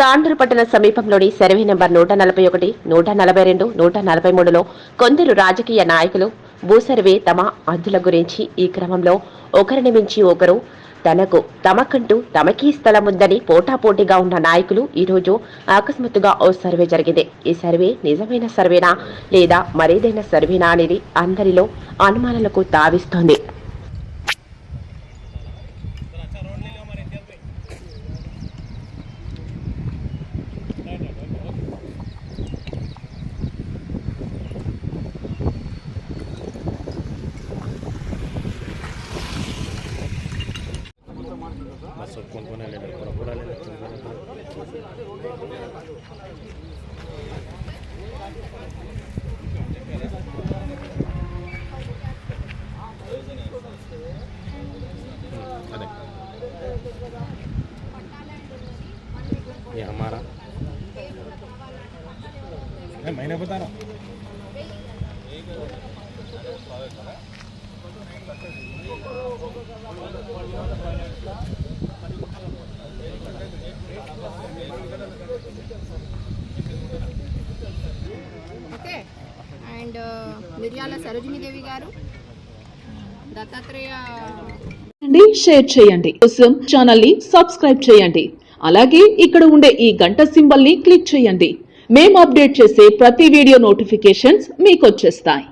తాండూరు పట్టణ సమీపంలోని survey number 141, 142, 143లో కొందరు రాజకీయ నాయకులు భూసర్వే తమ అద్దుల గురించి ఈ క్రమంలో ఒకరిని మించి ఒకరు తమకంటూ తమకీ స్థలం ఉందని పోటాపోటీగా ఉన్న నాయకులు ఈరోజు అకస్మాత్తుగా ఓ సర్వే జరిగింది. ఈ సర్వే నిజమైన సర్వేనా లేదా మరేదైనా సర్వేనా అనేది అందరిలో అనుమానాలకు తావిస్తోంది. ये हमारा मैंने बता रहा ఓకే. అండ్ మిర్యాల సరోజిని దేవి గారు, దత్తాత్రేయ షేర్ చేయండి. కోసం ఛానల్ ని సబ్స్క్రైబ్ చేయండి. అలాగే ఇక్కడ ఉండే ఈ గంట సింబల్ ని క్లిక్ చేయండి. మేము అప్డేట్ చేసే ప్రతి వీడియో నోటిఫికేషన్స్ మీకు వచ్చేస్తాయి.